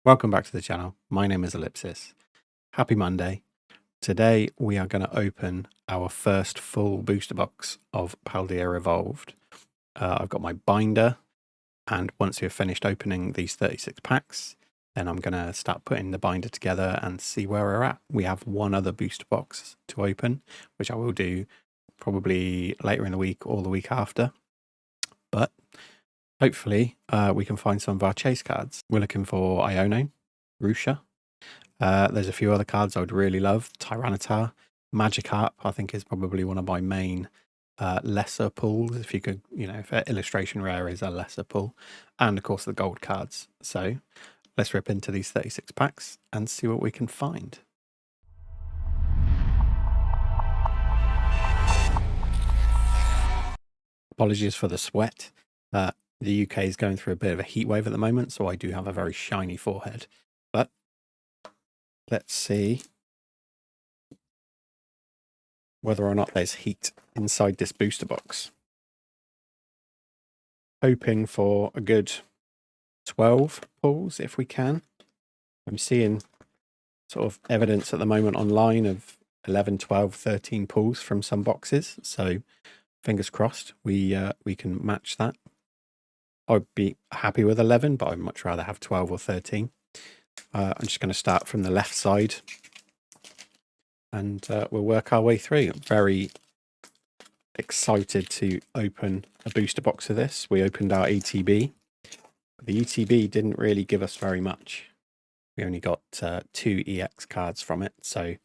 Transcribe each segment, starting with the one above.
Welcome back to the channel. My name is Ellipsis. Happy Monday. Today we are going to open our first full booster box of Paldea Evolved. I've got my binder, and once we've finished opening these 36 packs, then I'm going to start putting the binder together and see where we're at. We have one other booster box to open, which I will do probably later in the week or the week after. But hopefully we can find some of our chase cards. We're looking for Iono, Rusha. There's a few other cards I would really love. Tyranitar, Magikarp, I think is probably one of my main lesser pulls. If you could, if illustration rare is a lesser pull. And of course the gold cards. So let's rip into these 36 packs and see what we can find. Apologies for the sweat. The UK is going through a bit of a heat wave at the moment, so I do have a very shiny forehead. But let's see whether or not there's heat inside this booster box. Hoping for a good 12 pulls if we can. I'm seeing sort of evidence at the moment online of 11, 12, 13 pulls from some boxes. So fingers crossed we can match that. I'd be happy with 11, but I'd much rather have 12 or 13. I'm just going to start from the left side and we'll work our way through. I'm very excited to open a booster box of this. We opened our ETB. The ETB didn't really give us very much. We only got 2 EX cards from it, so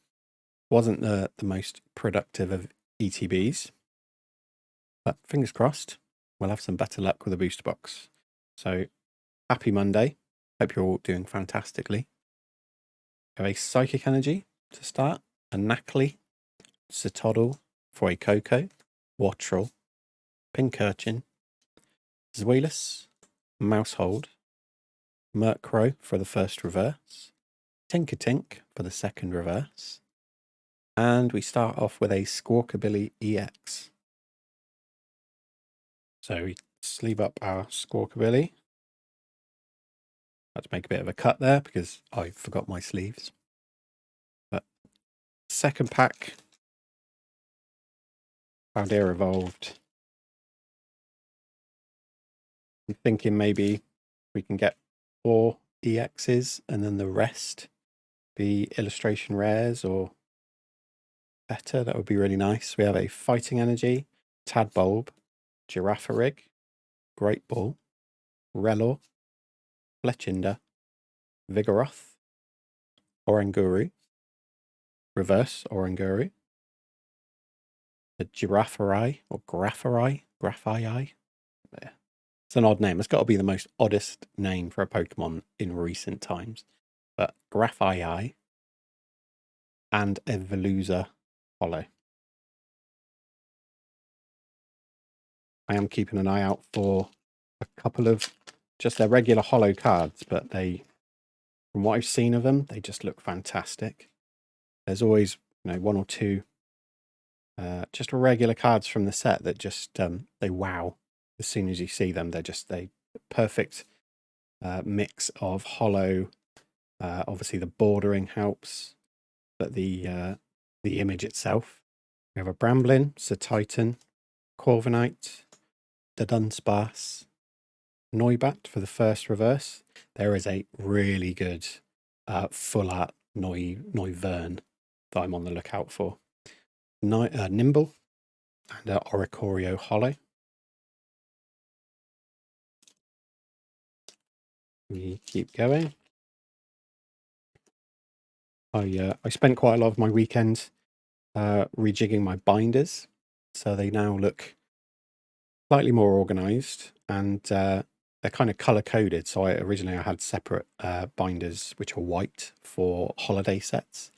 wasn't the most productive of ETBs. But fingers crossed, we'll have some better luck with a booster box. So happy Monday. Hope you're all doing fantastically. We have a Psychic Energy to start, a Knackley, Citoddle, Coco, Wattrel, Pincurchin, Zweilous, Mousehold, Murkrow for the first reverse, Tinkertink for the second reverse, and we start off with a Squawkabilly EX. So we sleeve up our Squawkabilly. Had to make a bit of a cut there because I forgot my sleeves. But second pack, Paldea Evolved. I'm thinking maybe we can get 4 EXs and then the rest be illustration rares or better. That would be really nice. We have a Fighting Energy, Tadbulb, Girafarig, Great Ball, Relor, Fletchinder, Vigoroth, Oranguru, Reverse Oranguru, the Girafarai or Graphai. There. It's an odd name. It's got to be the most oddest name for a Pokemon in recent times. But Graphai and a Veluza Hollow. I am keeping an eye out for a couple of just their regular hollow cards, but they, from what I've seen of them, they just look fantastic. There's always, one or two just regular cards from the set that just they wow as soon as you see them. They're just a perfect mix of hollow. Obviously, the bordering helps, but the image itself. We have a Bramblin, Titan, Corviknight, the Dunsparce, Noibat for the first reverse. There is a really good full art Noivern that I'm on the lookout for. Nimble and Oricorio Hollow. We keep going. I spent quite a lot of my weekend rejigging my binders, so they now look slightly more organized, and they're kind of color coded. So originally I had separate binders which are white for holiday sets,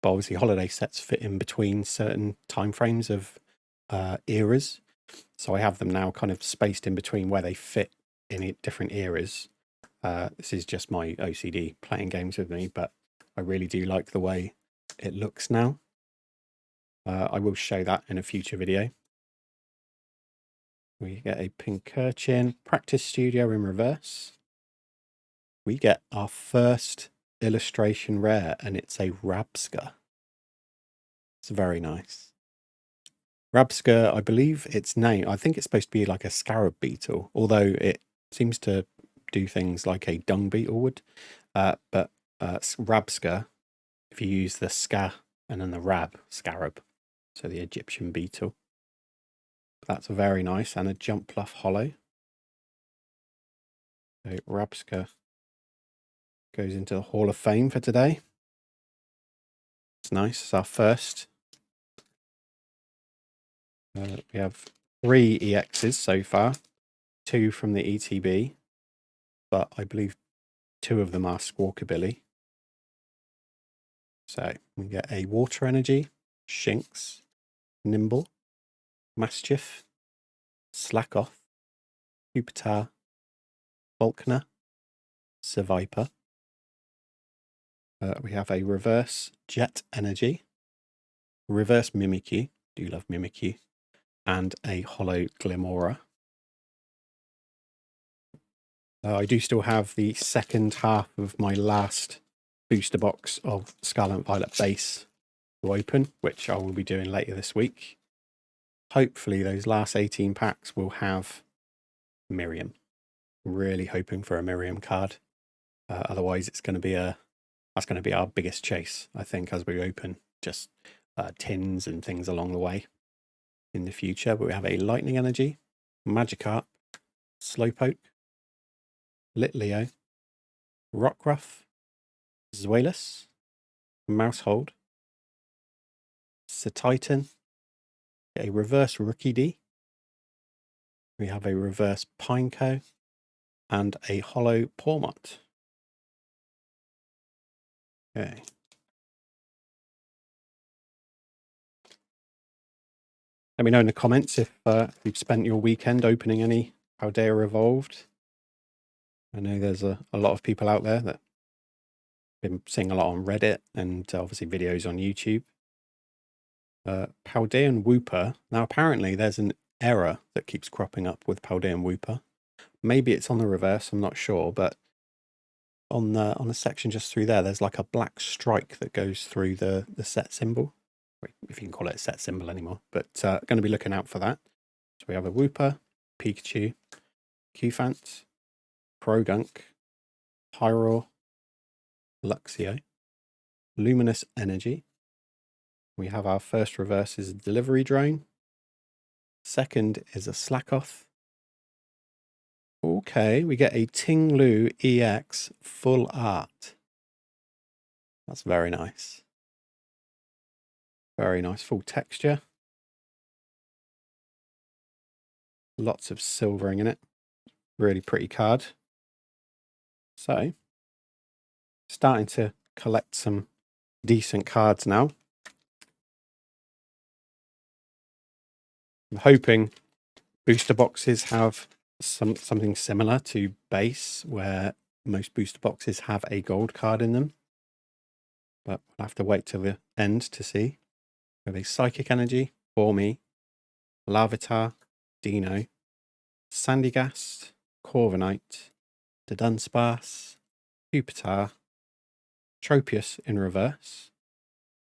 but obviously holiday sets fit in between certain time frames of eras, so I have them now kind of spaced in between where they fit in different eras. This is just my OCD playing games with me, but I really do like the way it looks now. I will show that in a future video. We get a Pincurchin, Practice Studio in reverse, we get our first illustration rare, and it's a Rabska. It's very nice. Rabska, I believe its name, I think it's supposed to be like a scarab beetle, although it seems to do things like a dung beetle would. But Rabska, if you use the ska and then the rab, scarab, so the Egyptian beetle. That's very nice, and a jump pluff hollow. So Rabska goes into the Hall of Fame for today. It's nice. It's our first. We have 3 EXs so far, 2 from the ETB, but I believe 2 of them are Squawkabilly. So we get a Water Energy, Shinx, Nimble, Mischief, Slackoff, Pupitar, Volkner, Seviper. We have a Reverse Jet Energy, Reverse Mimikyu, do love Mimikyu, and a Hollow Glimora. I do still have the second half of my last booster box of Scarlet and Violet base to open, which I will be doing later this week. Hopefully those last 18 packs will have Miriam. Really hoping for a Miriam card. Otherwise it's going to be that's going to be our biggest chase, I think, as we open just tins and things along the way in the future. But we have a Lightning Energy, Magikarp, Slowpoke, Litleo, Rockruff, Zweilous, Mousehold, Titan, a reverse Rookie D. We have a reverse Pineco and a hollow Pawmot. Okay. Let me know in the comments if you've spent your weekend opening any Paldea Evolved. I know there's a lot of people out there that have been seeing a lot on Reddit and obviously videos on YouTube. Paldean Wooper. Now, apparently there's an error that keeps cropping up with Paldean Wooper. Maybe it's on the reverse, I'm not sure, but on the section just through there, there's like a black strike that goes through the set symbol. If you can call it a set symbol anymore, but going to be looking out for that. So we have a Wooper, Pikachu, Cufant, Krogunk, Pyroar, Luxio, Luminous Energy. We have our first reverse is a Delivery Drone. Second is a Slackoff. Okay, we get a Ting-Lu EX full art. That's very nice. Very nice, full texture. Lots of silvering in it. Really pretty card. So, starting to collect some decent cards now. I'm hoping booster boxes have something similar to base, where most booster boxes have a gold card in them. But we'll have to wait till the end to see. We have a Psychic Energy, Bormy, Larvitar, Dino, Sandygast, Corviknight, Dunsparce, Pupitar, Tropius in reverse,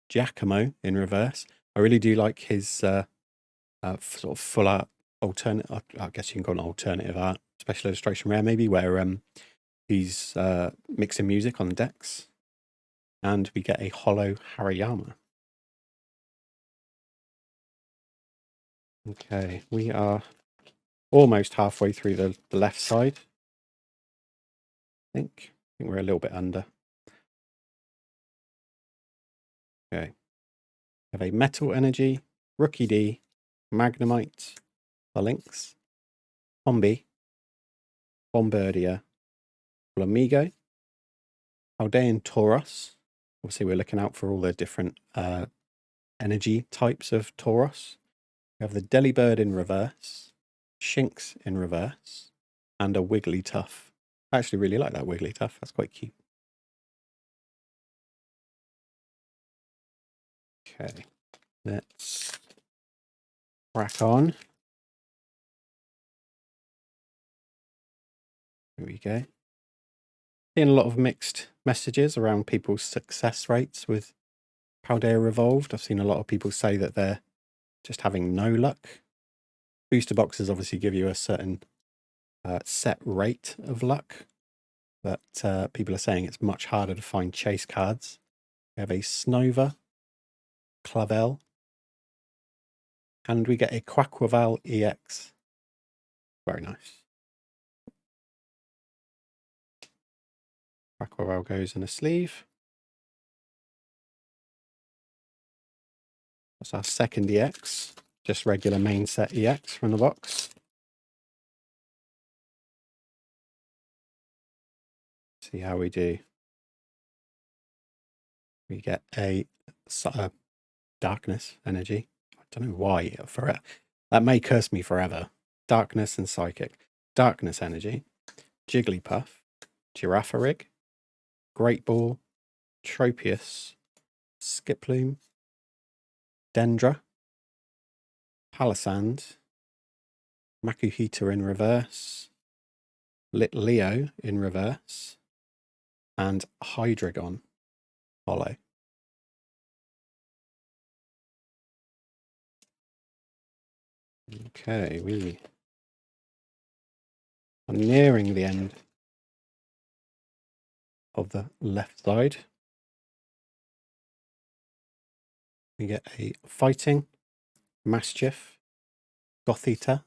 Giacomo in reverse. I really do like his sort of full art alternate. I guess you can call it an alternative art special illustration rare, maybe, where he's mixing music on the decks, and we get a hollow Hariyama. Okay, we are almost halfway through the left side. I think we're a little bit under. Okay. We have a Metal Energy, Rookie D, Magnemite, Lynx, Combi, Bombardier, Flamigo, Paldean Tauros. Obviously, we're looking out for all the different energy types of Tauros. We have the Delibird in reverse, Shinx in reverse, and a Wigglytuff. I actually really like that Wigglytuff. That's quite cute. Okay, let's crack on. Here we go. Seeing a lot of mixed messages around people's success rates with Paldea Evolved. I've seen a lot of people say that they're just having no luck. Booster boxes obviously give you a certain set rate of luck, but people are saying it's much harder to find chase cards. We have a Snova, Clavel, and we get a Quaquaval EX. Very nice. Quaquaval goes in a sleeve. That's our second EX, just regular main set EX from the box. See how we do. We get a darkness energy. I don't know why. That may curse me forever. Darkness and psychic. Darkness energy. Jigglypuff. Giraffarig. Great Ball. Tropius. Skiploom. Dendra. Palisand. Makuhita in reverse. Litleo in reverse. And Hydreigon holo. Okay, we are nearing the end of the left side. We get a Fighting, Mischief, Gothita,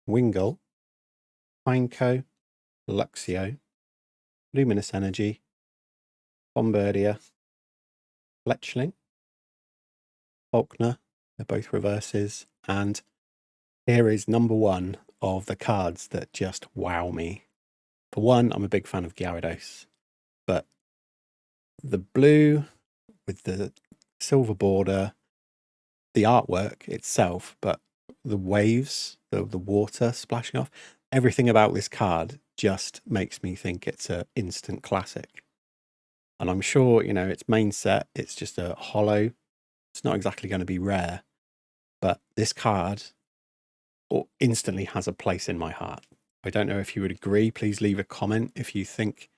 Wingull, Pineco, Luxio, Luminous Energy, Bombardier, Fletchling, Faulkner, they're both reverses, and here is number one of the cards that just wow me. For one, I'm a big fan of Gyarados, but the blue with the silver border, the artwork itself, but the waves, the water splashing off, everything about this card just makes me think it's an instant classic. And I'm sure, it's main set, it's just a holo. It's not exactly going to be rare, but this card instantly has a place in my heart. I don't know if you would agree. Please leave a comment if you think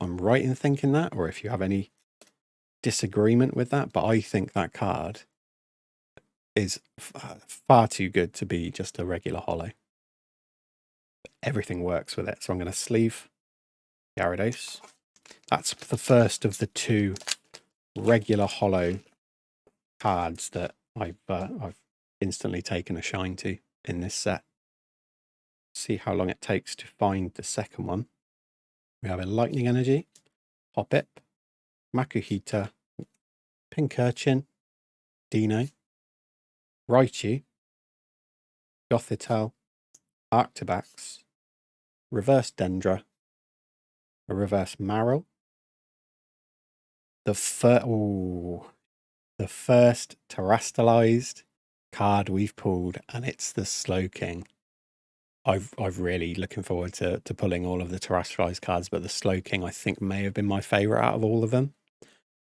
I'm right in thinking that, or if you have any disagreement with that. But I think that card is far too good to be just a regular holo. Everything works with it. So I'm going to sleeve Gyarados. That's the first of the two regular holo cards that I've instantly taken a shine to in this set. See how long it takes to find the second one. We have a Lightning Energy, Hoppip, Makuhita, Pincurchin, Dino, Raichu, Gothitelle, Arctibax, Reverse Dendra, a Reverse Marill, the first terrestrialized card we've pulled, and it's the Slowking. I've really looking forward to pulling all of the terrestrialized cards, but the Slowking I think may have been my favorite out of all of them.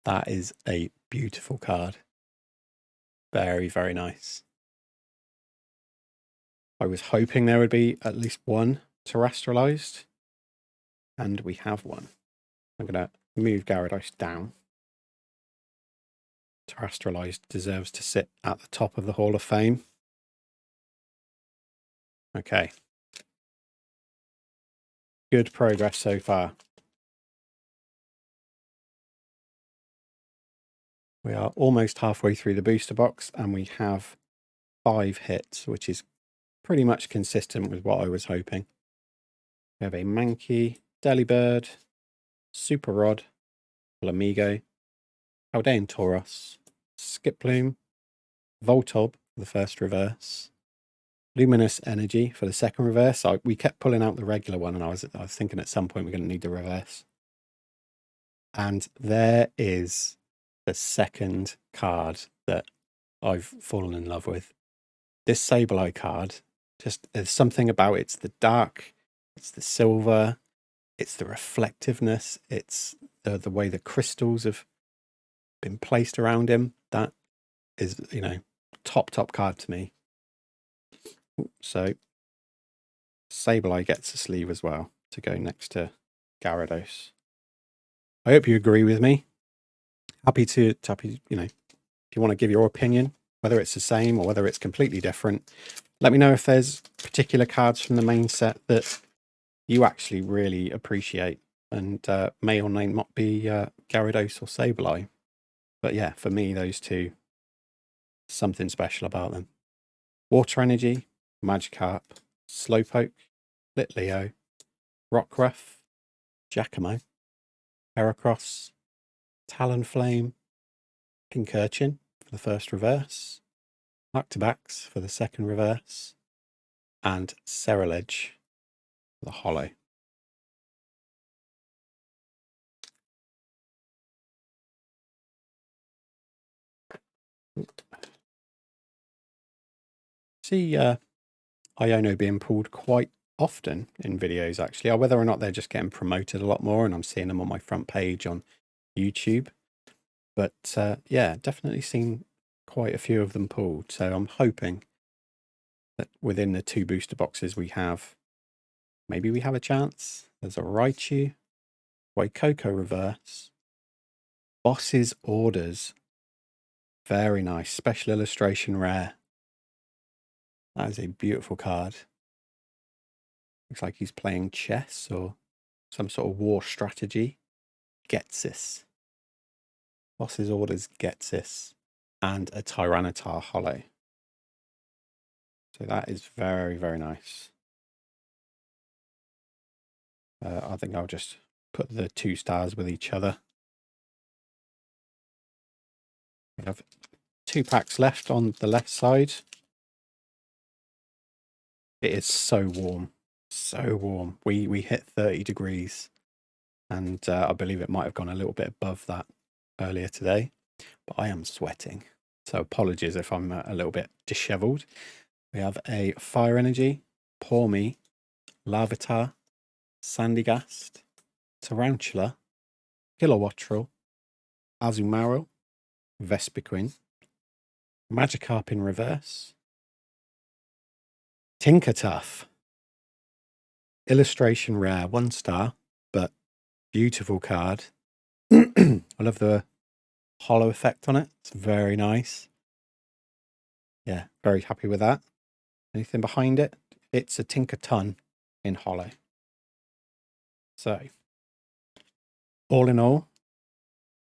That is a beautiful card. Very, very nice. I was hoping there would be at least one terrestrialized, and we have one. I'm going to move Gyarados down. Terrestrialized deserves to sit at the top of the Hall of Fame. Okay. Good progress so far. We are almost halfway through the booster box, and we have 5 hits, which is pretty much consistent with what I was hoping. We have a Mankey, Delibird, Super Rod, Flamigo, Paldean Tauros, Skiploom, Voltob for the first reverse, Luminous Energy for the second reverse. We kept pulling out the regular one, and I was thinking at some point we're going to need the reverse. And there is the second card that I've fallen in love with. This Sableye card, just there's something about it. It's the dark, it's the silver, it's the reflectiveness, it's the way the crystals have been placed around him. That is, top card to me. So Sableye gets a sleeve as well to go next to Gyarados. I hope you agree with me. Happy to, you know, if you want to give your opinion, whether it's the same or whether it's completely different, let me know if there's particular cards from the main set that you actually really appreciate and may or may not be Gyarados or Sableye. But yeah, for me, those two, something special about them. Water Energy, Magikarp, Slowpoke, Litleo, Rockruff, Giacomo, Heracross, Talonflame, Pincurchin for the first reverse, Arctibax for the second reverse, and Cerulege for the holo. See Iono being pulled quite often in videos, actually, or whether or not they're just getting promoted a lot more and I'm seeing them on my front page on YouTube. But yeah, definitely seen quite a few of them pulled. So I'm hoping that within the 2 booster boxes we have, maybe we have a chance. There's a Raichu, Waikoko reverse, Boss's Orders. Very nice. Special illustration rare. That is a beautiful card. Looks like he's playing chess or some sort of war strategy. Getsis. Boss's Orders Getsis. And a Tyranitar holo. So that is very, very nice. I think I'll just put the 2 stars with each other. We have 2 packs left on the left side. It is so warm. So warm. We hit 30 degrees. And I believe it might have gone a little bit above that earlier today. But I am sweating. So apologies if I'm a little bit disheveled. We have a Fire Energy, Pawmi, Larvitar, Sandygast, Tarantula, Kilowattrel, Azumarill, Vespiquen, Magikarp in reverse, Tinkertuff, illustration rare, 1 star, but beautiful card. I love the holo effect on it. It's very nice. Yeah, very happy with that. Anything behind it? It's a Tinkerton in holo. So, all in all,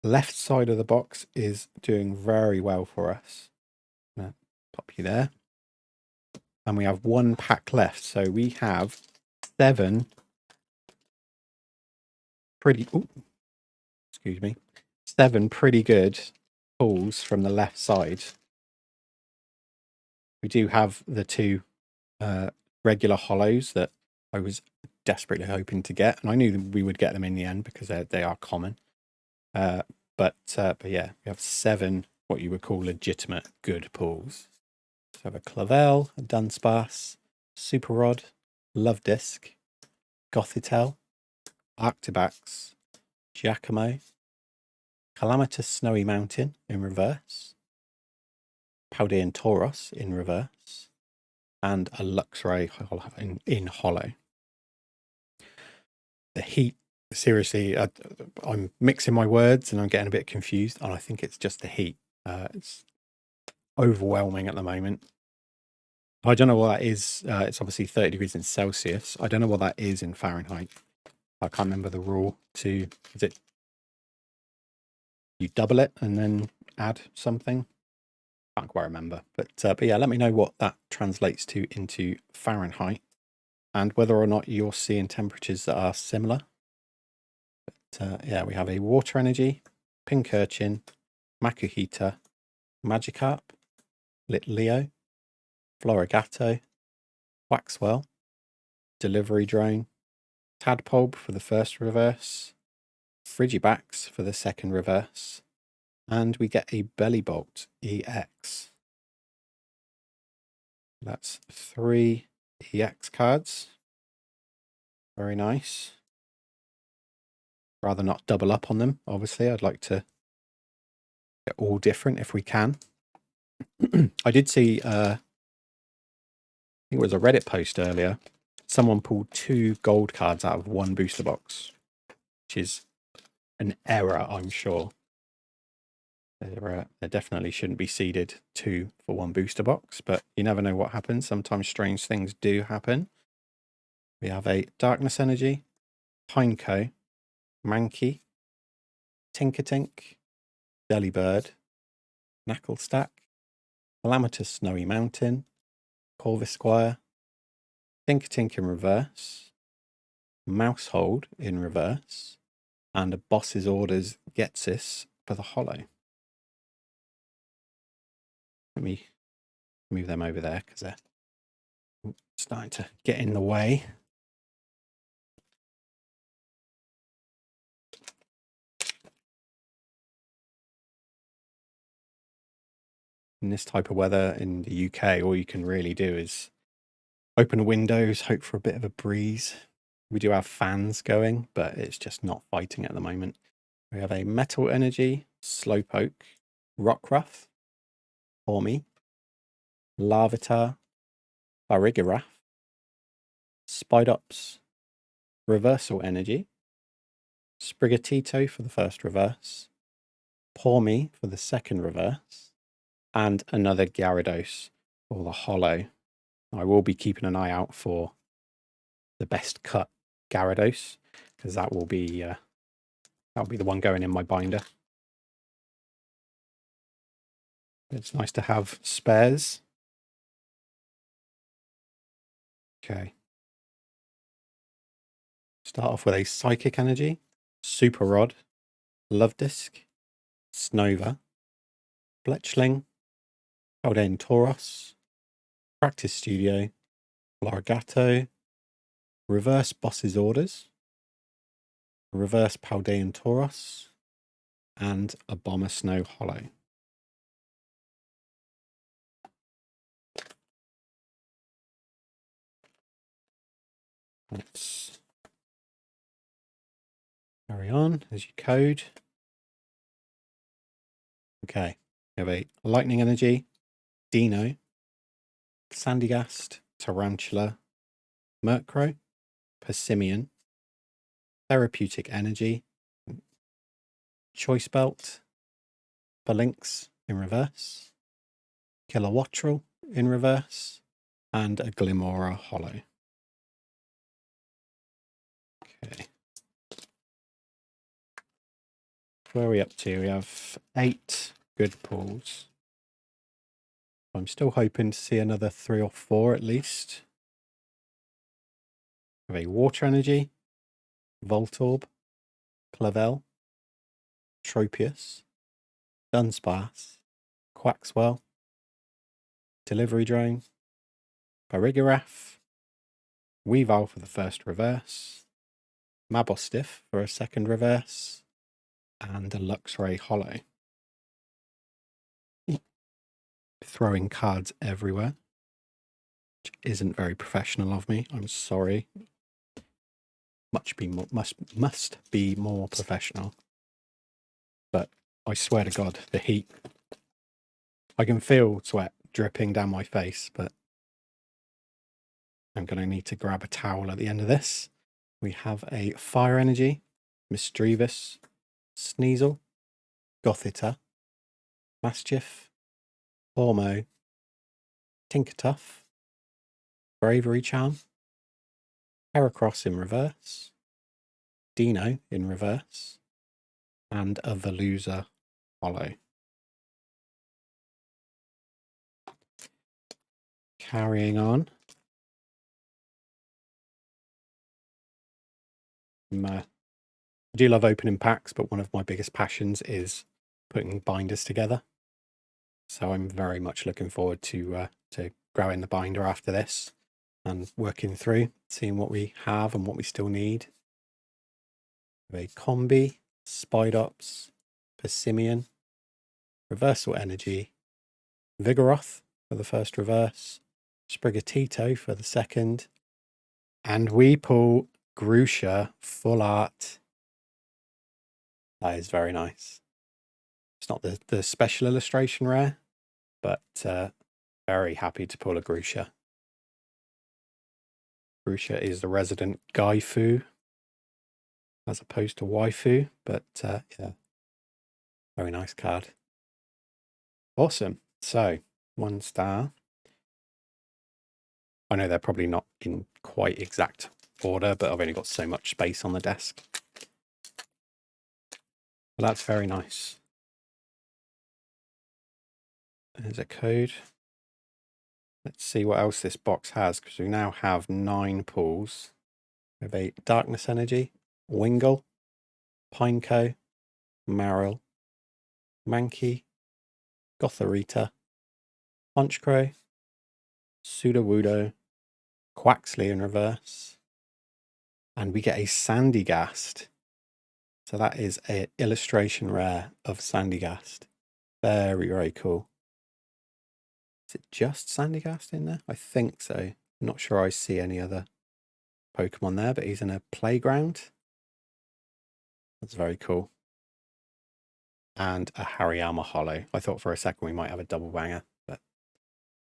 left side of the box is doing very well for us. I'm gonna pop you there. And we have 1 pack left. So we have 7 pretty... Ooh, excuse me. 7 pretty good pulls from the left side. We do have the 2 regular holos that I was desperately hoping to get, and I knew we would get them in the end because they are common. But yeah, we have 7 what you would call legitimate good pulls. So we have a Clavel, a Dunsparce, Super Rod, Love Disc, Gothitelle, Arctibax, Giacomo, Calamitous Snowy Mountain in reverse, Paldea Tauros in reverse, and a Luxray in holo. The heat, seriously, I'm mixing my words and I'm getting a bit confused, and I think it's just the heat. It's overwhelming at the moment. I don't know what that is. It's obviously 30 degrees in Celsius. I don't know what that is in Fahrenheit. I can't remember the rule to, is it you double it and then add something? Can't quite remember. But yeah, let me know what that translates to into Fahrenheit and whether or not you're seeing temperatures that are similar. But yeah, we have a Water Energy, Pincurchin, Makuhita, Magikarp, Litleo, Florigato, Waxwell, Delivery Drone, Tadpole for the first reverse, Frigibax for the second reverse, and we get a Bellybolt EX. That's 3 EX cards. Very nice. Rather not double up on them, obviously. I'd like to get all different if we can. I did see, I think it was a Reddit post earlier. Someone pulled 2 gold cards out of 1 booster box. which is an error, I'm sure. There definitely shouldn't be seeded 2 for 1 booster box, but you never know what happens. Sometimes strange things do happen. We have a Darkness Energy, Pineco, Mankey, Tinkertink, Delibird, Knacklestack, Calamitous Snowy Mountain, Corvisquire, Tinkertink in reverse, Mousehold in reverse, and a Boss's Orders Getsis for the holo. Let me move them over there because they're starting to get in the way. In this type of weather in the UK, all you can really do is open the windows, hope for a bit of a breeze. We do have fans going, but it's just not fighting at the moment. We have a Metal Energy, Slowpoke, Rockruff, Orme, Larvitar, Farigiraf, Spidops, Reversal Energy, Sprigatito for the first reverse, Porme for the second reverse, and another Gyarados for the holo. I will be keeping an eye out for the best cut Gyarados, because that will be the one going in my binder. It's nice to have spares. Okay. Start off with a Psychic Energy, Super Rod, Love Disc, Snova, Fletchling, Paldea Tauros, Practice Studio, Largato, Reverse Boss's Orders, Reverse Paldea Tauros, and a Bomber Snow holo. Let's carry on as you code. Okay, we have a Lightning Energy, Dino, Sandygast, Tarantula, Murkrow, Persimmon, Therapeutic Energy, Choice Belt, Phalanx in reverse, Kilowattrel in reverse, and a Glimmora holo. Okay. Where are we up to? We have 8 good pulls. I'm still hoping to see another 3 or 4 at least. We have a Water Energy, Voltorb, Clavel, Tropius, Dunsparce, Quaxwell, Delivery Drone, Farigiraf, Weavile for the first reverse, Mabostiff for a second reverse, and a Luxray holo. Throwing cards everywhere, which isn't very professional of me. I'm sorry. Must be more professional. But I swear to God, the heat. I can feel sweat dripping down my face, but I'm going to need to grab a towel at the end of this. We have a Fire Energy, Misdreavus, Sneasel, Gothita, Mastiff, Ormo, Tinkertuff, Bravery Charm, Heracross in reverse, Dino in reverse, and a Veluza holo. Carrying on. I do love opening packs, but one of my biggest passions is putting binders together. So I'm very much looking forward to growing the binder after this and working through, seeing what we have and what we still need. We have a Combi, Spidops, Persimmon, Reversal Energy, Vigoroth for the first reverse, Sprigatito for the second, and we pull Grusha Full Art. That is very nice. It's not the special illustration rare, but very happy to pull a Grusha. Grusha is the resident Gaifu. as opposed to waifu, but yeah, very nice card. Awesome. So 1 star. I know they're probably not in quite exact order, but I've only got so much space on the desk. But that's very nice. There's a code. Let's see what else this box has, because we now have 9 pulls. We have a Darkness Energy, Wingull, Pineco, Marill, Mankey, Gothorita, Honchcrow, Sudowoodo, Quaxley in reverse, and we get a Sandygast. So that is an illustration rare of Sandygast. Very, very cool. Is it just Sandygast in there? I think so. I'm not sure I see any other Pokemon there, but he's in a playground. That's very cool. And a Hariyama Holo. I thought for a second we might have a double banger, but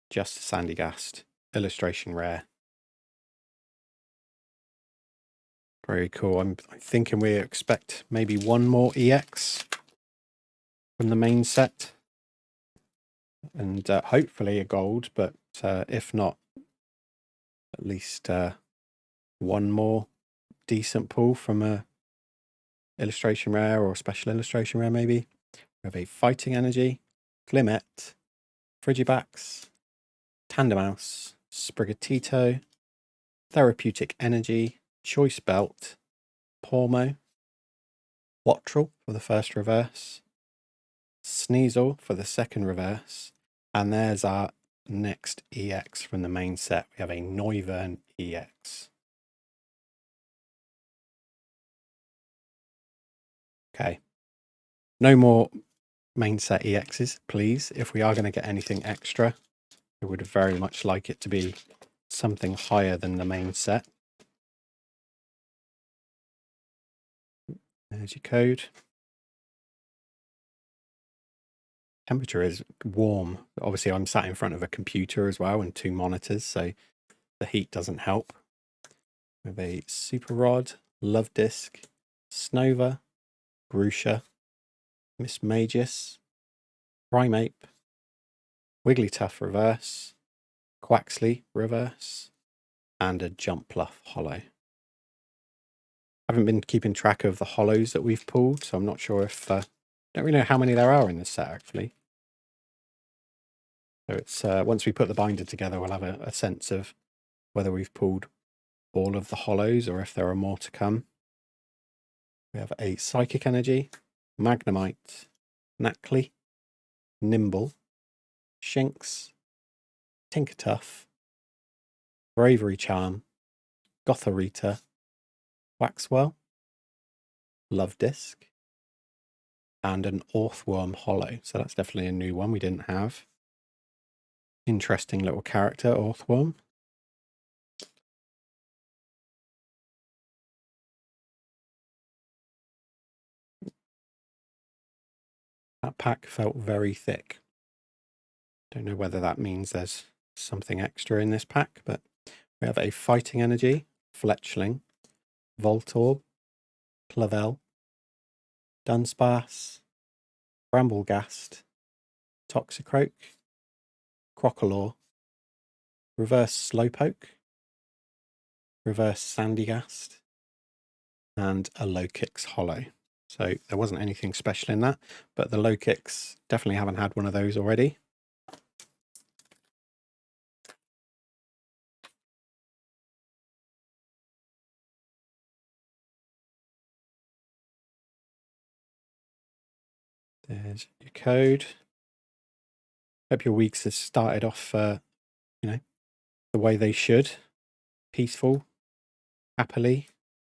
just Sandygast. Illustration rare. Very cool. I'm thinking we expect maybe 1 more EX from the main set. And hopefully a gold, but if not, at least 1 more decent pull from a illustration rare or special illustration rare maybe. We have a Fighting Energy, Glimmet, Frigibax, Tandemaus, Sprigatito, Therapeutic Energy, Choice Belt, Pormo, Wattrel for the first reverse, Sneasel for the second reverse, and there's our next EX from the main set. We have a Noivern EX. Okay. No more main set EXs, please. If we are going to get anything extra, I would very much like it to be something higher than the main set. There's your code. Temperature is warm. Obviously, I'm sat in front of a computer as well and 2 monitors, so the heat doesn't help. We have a Super Rod, Love Disc, Snova, Grusha, Miss Magus, Primeape, Wigglytuff reverse, Quaxley reverse, and a Jumpluff holo. I haven't been keeping track of the holos that we've pulled, so I'm not sure if don't really know how many there are in this set actually. So it's once we put the binder together, we'll have a sense of whether we've pulled all of the holos or if there are more to come. We have a Psychic Energy, Magnemite, Knackley, Nimble, Shinx, Tinkertuff, Bravery Charm, Gothorita, Waxwell, Love Disc, and an Orthworm holo. So that's definitely a new one we didn't have. Interesting little character, Orthworm. That pack felt very thick. Don't know whether that means there's something extra in this pack, but we have a Fighting Energy, Fletchling, Voltorb, Clavel, Dunsparce, Bramblegast, Toxicroak, Crocolaw, Reverse Slowpoke, Reverse Sandygast, and a Low Kicks holo. So there wasn't anything special in that, but the Low Kicks, definitely haven't had one of those already. There's your code. Hope your weeks have started off, the way they should. Peaceful, happily,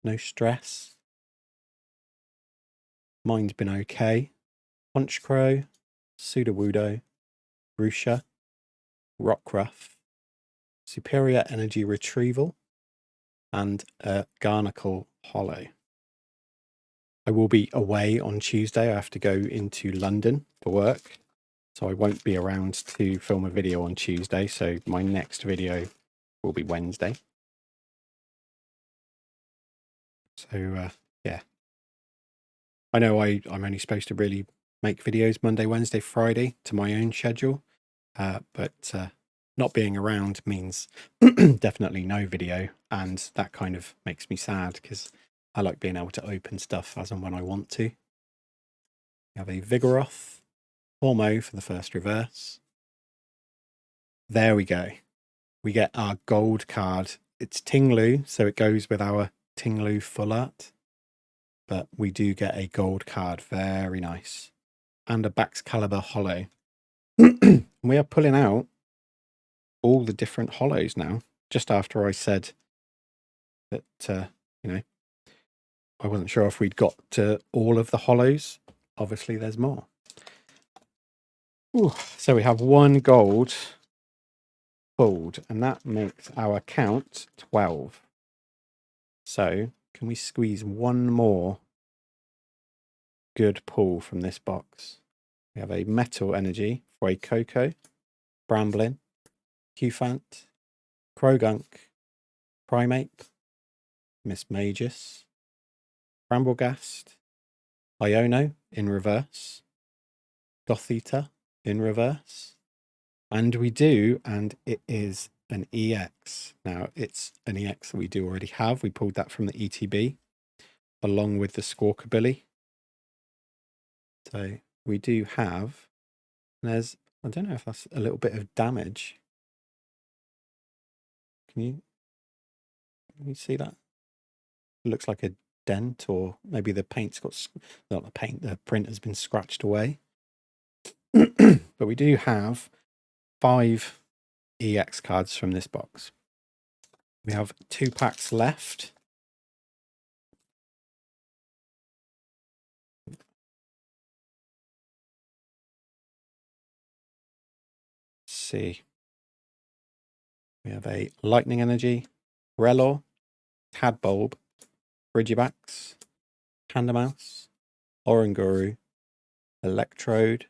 no stress. Mine's been okay. Honchcrow, Sudowoodo, Grusha, Rockruff, Superior Energy Retrieval, and a Garnacle holo. I will be away on Tuesday. I have to go into London for work, so I won't be around to film a video on Tuesday. So my next video will be Wednesday. So Yeah. I know I'm only supposed to really make videos Monday, Wednesday, Friday to my own schedule. But not being around means definitely no video. And that kind of makes me sad because I like being able to open stuff as and when I want to. We have a Vigoroth, Hormo for the first reverse. There we go. We get our gold card. It's Tinglu, so it goes with our Tinglu full art. But we do get a gold card. Very nice. And a Baxcalibur holo. We are pulling out all the different holos now, just after I said that, I wasn't sure if we'd got to all of the holos. Obviously, there's more. Ooh, so we have one gold pulled, and that makes our count 12. So, can we squeeze one more good pull from this box? We have a Metal Energy for a Coco, Bramblin, Cufant, Krogunk, Primeape, Miss Magus, Bramblegast, Iono in reverse, Gothita in reverse, and we do, and it is an EX. Now, it's an EX that we do already have. We pulled that from the ETB along with the Squawkabilly. So we do have, there's, I don't know if that's a little bit of damage. Can you see that? It looks like a dent, or maybe the paint's got, not the paint, the print has been scratched away. But we do have 5 EX cards from this box. We have 2 packs left. Let's see. We have a Lightning Energy, Relor, Tadbulb, Frigibax, Pandamouse, Oranguru, Electrode,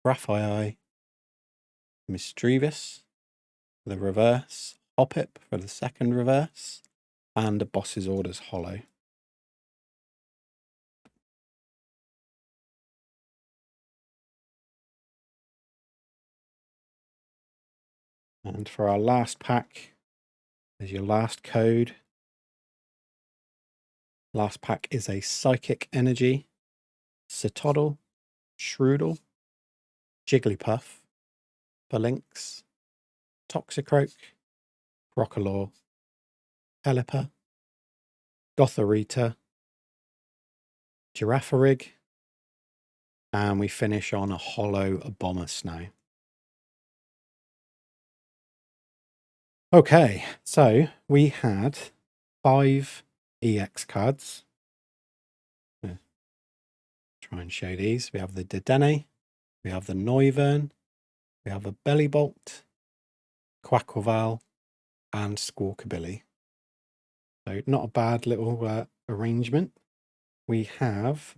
Graphii, Misdreavus for the reverse, Hoppip for the second reverse, and a Boss's Orders holo. And for our last pack, there's your last code. Last pack is a Psychic Energy, Citoddle, Shroodle, Jigglypuff, Phalanx, Toxicroak, Rockalaw, Pelipper, Gothorita, Giraffarig, and we finish on a holo Abomasnow. Okay, so we had 5 EX cards. Try and show these. We have the Dedenne, we have the Noivern, we have a Bellibolt, Quaquaval, and Squawkabilly. So not a bad little arrangement. We have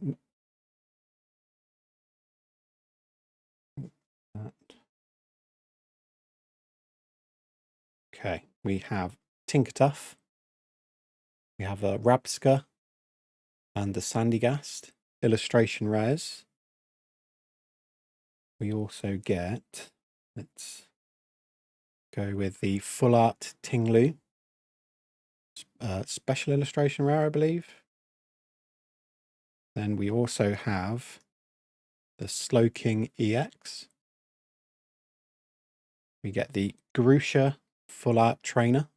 that. Okay, we have Tinkertuff, we have a Rabska, and the Sandygast illustration rares. We also get, let's go with the Full Art Tinglu, special illustration rare, I believe. Then we also have the Slowking EX. We get the Grusha Full Art Trainer.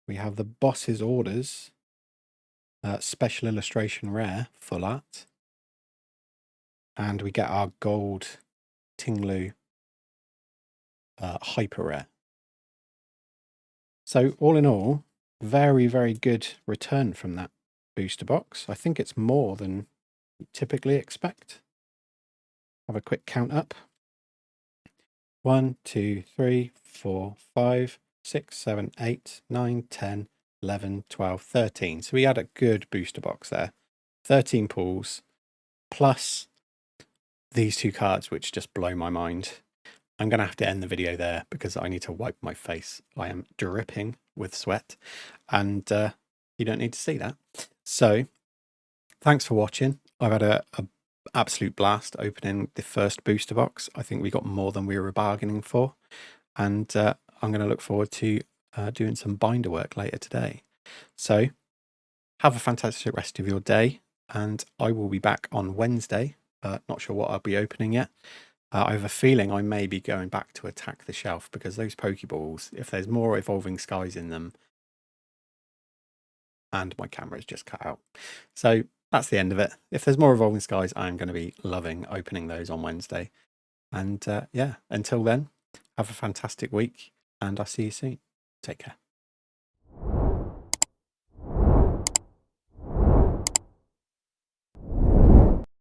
We have the Boss's Orders, special illustration rare, Full Art. And we get our gold Tinglu hyper rare. So all in all, very, very good return from that booster box. I think it's more than you typically expect. Have a quick count up. 1, 2, 3, 4, 5, 6, 7, 8, 9, 10, 11, 12, 13. So we had a good booster box there. 13 pulls, plus these 2 cards, which just blow my mind. I'm going to have to end the video there because I need to wipe my face. I am dripping with sweat. And you don't need to see that. So thanks for watching. I've had a absolute blast opening the first booster box. I think we got more than we were bargaining for, and I'm going to look forward to doing some binder work later today. So have a fantastic rest of your day, and I will be back on Wednesday. Not sure what I'll be opening yet. I have a feeling I may be going back to attack the shelf, because those Pokeballs, if there's more Evolving Skies in them, and my camera's just cut out. So that's the end of it. If there's more Evolving Skies, I'm going to be loving opening those on Wednesday. And yeah, until then, have a fantastic week, and I'll see you soon. Take care.